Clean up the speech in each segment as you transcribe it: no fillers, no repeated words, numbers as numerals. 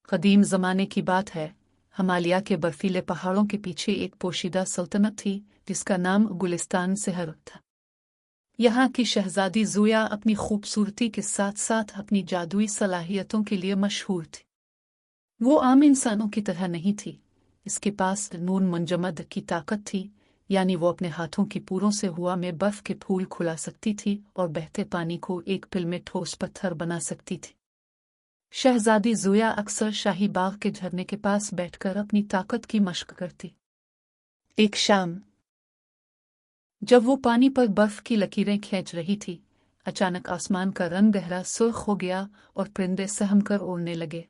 कदीम ज़माने की बात है। हिमालय के बर्फीले पहाड़ों के पीछे एक पोशीदा सल्तनत थी जिसका नाम गुलिस्तान सिहर था। यहाँ की शहजादी ज़ुया अपनी खूबसूरती के साथ साथ अपनी जादुई सलाहियतों के लिए मशहूर थी। वो आम इंसानों की तरह नहीं थी। इसके पास नून मंजमद की ताकत थी, यानी वो अपने हाथों की पूरों से हवा में बर्फ के फूल खुला सकती थी और बहते पानी को एक पिल में ठोस पत्थर बना सकती थी। शहजादी ज़ुया अक्सर शाही बाग के झरने के पास बैठकर अपनी ताकत की मशक करती। एक शाम जब वो पानी पर बर्फ की लकीरें खींच रही थी, अचानक आसमान का रंग गहरा सुर्ख हो गया और परिंदे सहम कर उड़ने लगे।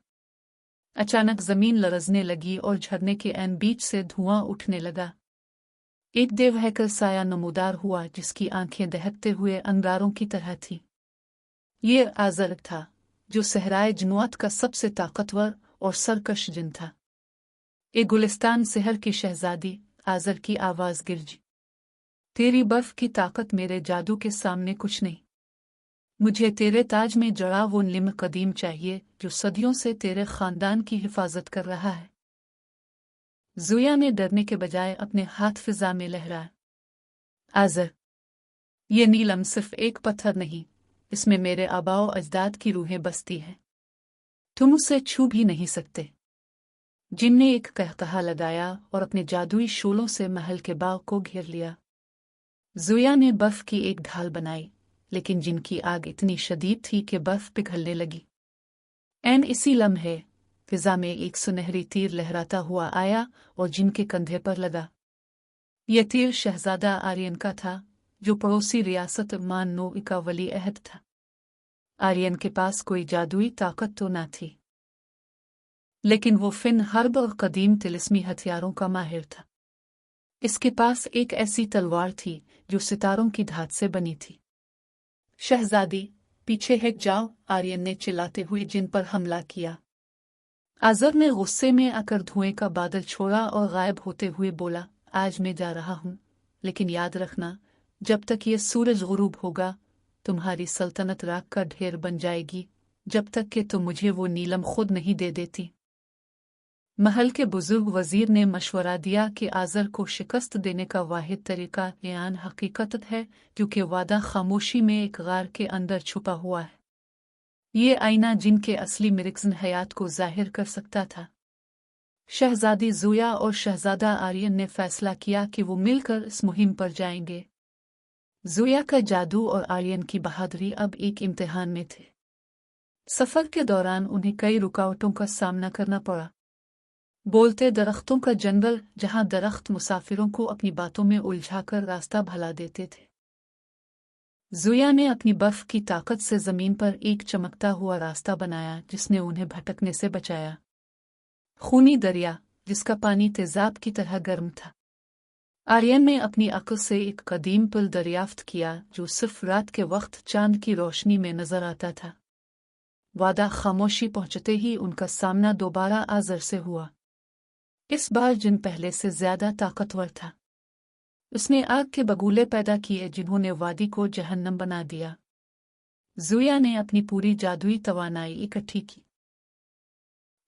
अचानक जमीन लरजने लगी और झरने के ऐन बीच से धुआं उठने लगा। एक देवहैकर साया नमूदार हुआ जिसकी आंखें दहकते हुए अंगारों की तरह थी। ये आज़र था जो सहराए जनुआत का सबसे ताकतवर और सरकश जिन था। ए गुलिस्तान शहर की शहजादी, आज़र की आवाज़ गिरजी। तेरी बर्फ की ताकत मेरे जादू के सामने कुछ नहीं। मुझे तेरे ताज में जड़ा वो निम कदीम चाहिए जो सदियों से तेरे खानदान की हिफाजत कर रहा है। ज़ुया ने डरने के बजाय अपने हाथ फिजा में लहराया। आज़र, ये नीलम सिर्फ एक पत्थर नहीं, इसमें मेरे आबाओ अजदाद की रूहें बसती हैं। तुम उसे छू भी नहीं सकते। जिन ने एक कहकहा लगाया और अपने जादुई शोलों से महल के बाग को घेर लिया। ज़ुया ने बर्फ की एक ढाल बनाई, लेकिन जिनकी आग इतनी शदीद थी कि बर्फ पिघलने लगी। ऐन इसी लम्हे फिजा में एक सुनहरी तीर लहराता हुआ आया और जिनके कंधे पर लगा। यह तीर शहजादा आर्यन का था, जो पड़ोसी रियासत मानो का वली अहद था। आर्यन के पास कोई जादुई ताकत तो न थी, लेकिन वो फिन हर्ब और कदीम तिलिस्मी हथियारों का माहिर था। इसके पास एक ऐसी तलवार थी जो सितारों की धात से बनी थी। शहजादी, पीछे हट जाओ, आर्यन ने चिल्लाते हुए जिन पर हमला किया। आज़र ने गुस्से में आकर धुएं का बादल छोड़ा और गायब होते हुए बोला, आज मैं जा रहा हूं, लेकिन याद रखना, जब तक ये सूरज गुरूब होगा तुम्हारी सल्तनत राख का ढेर बन जाएगी, जब तक कि तुम मुझे वो नीलम खुद नहीं दे देती। महल के बुजुर्ग वजीर ने मशवरा दिया कि आज़र को शिकस्त देने का वाहिद तरीका यान हकीकत है, क्योंकि वादा खामोशी में एक गार के अंदर छुपा हुआ है। ये आईना जिनके असली मिर्ज़न हयात को जाहिर कर सकता था। शहजादी ज़ुया और शहजादा आर्यन ने फैसला किया कि वो मिलकर इस मुहिम पर जाएंगे। ज़ुया का जादू और आर्यन की बहादुरी अब एक इम्तिहान में थे। सफ़र के दौरान उन्हें कई रुकावटों का सामना करना पड़ा। बोलते दरख्तों का जंगल, जहां दरख्त मुसाफिरों को अपनी बातों में उलझाकर रास्ता भला देते थे। ज़ुया ने अपनी बर्फ की ताकत से ज़मीन पर एक चमकता हुआ रास्ता बनाया जिसने उन्हें भटकने से बचाया। खूनी दरिया जिसका पानी तेजाब की तरह गर्म था। आर्यन ने अपनी अक्ल से एक कदीम पुल दरियाफ्त किया जो सिर्फ रात के वक्त चांद की रोशनी में नजर आता था। वादा खामोशी पहुंचते ही उनका सामना दोबारा आज़र से हुआ। इस बार जिन पहले से ज्यादा ताकतवर था। उसने आग के बगुले पैदा किए जिन्होंने वादी को जहन्नम बना दिया। ज़ुया ने अपनी पूरी जादुई तवानाई इकट्ठी की।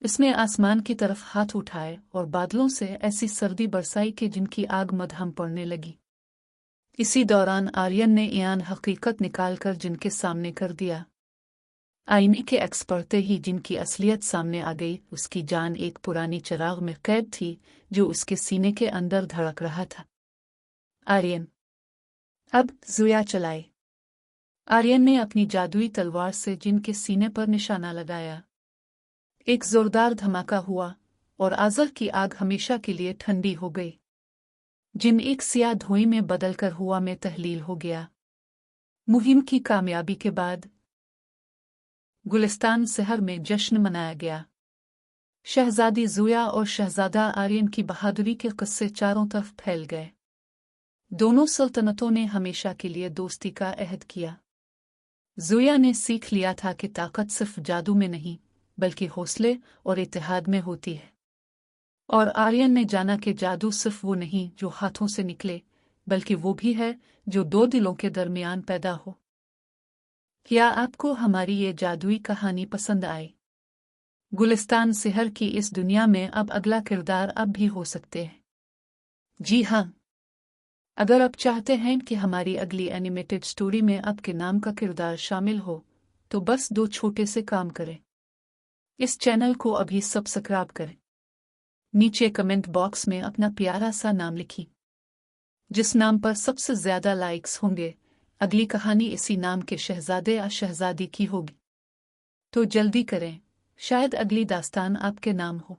इसने आसमान की तरफ हाथ उठाए और बादलों से ऐसी सर्दी बरसाई कि जिनकी आग मदहम पड़ने लगी। इसी दौरान आर्यन ने यान हकीकत निकालकर जिनके सामने कर दिया। आईने के एक्स पढ़ते ही जिनकी असलियत सामने आ गई। उसकी जान एक पुरानी चिराग में कैद थी जो उसके सीने के अंदर धड़क रहा था। आर्यन, अब ज़ुया चलाए। आर्यन ने अपनी जादुई तलवार से जिन के सीने पर निशाना लगाया। एक जोरदार धमाका हुआ और आज़र की आग हमेशा के लिए ठंडी हो गई। जिन एक सियाह धुएं में बदलकर हुआ में तहलील हो गया। मुहिम की कामयाबी के बाद गुलिस्तान शहर में जश्न मनाया गया। शहजादी ज़ुया और शहजादा आर्यन की बहादुरी के किस्से चारों तरफ फैल गए। दोनों सल्तनतों ने हमेशा के लिए दोस्ती का अहद किया। ज़ुया ने सीख लिया था कि ताकत सिर्फ जादू में नहीं, बल्कि हौसले और इत्तेहाद में होती है। और आर्यन ने जाना कि जादू सिर्फ वो नहीं जो हाथों से निकले, बल्कि वो भी है जो दो दिलों के दरमियान पैदा हो। क्या आपको हमारी ये जादुई कहानी पसंद आई? गुलिस्तान सिहर की इस दुनिया में अब अगला किरदार अब भी हो सकते हैं। जी हाँ, अगर आप चाहते हैं कि हमारी अगली एनिमेटेड स्टोरी में आपके नाम का किरदार शामिल हो, तो बस 2 छोटे से काम करें। इस चैनल को अभी सब्सक्राइब करें। नीचे कमेंट बॉक्स में अपना प्यारा सा नाम लिखिए। जिस नाम पर सबसे ज्यादा लाइक्स होंगे, अगली कहानी इसी नाम के शहजादे या शहजादी की होगी। तो जल्दी करें, शायद अगली दास्तान आपके नाम हो।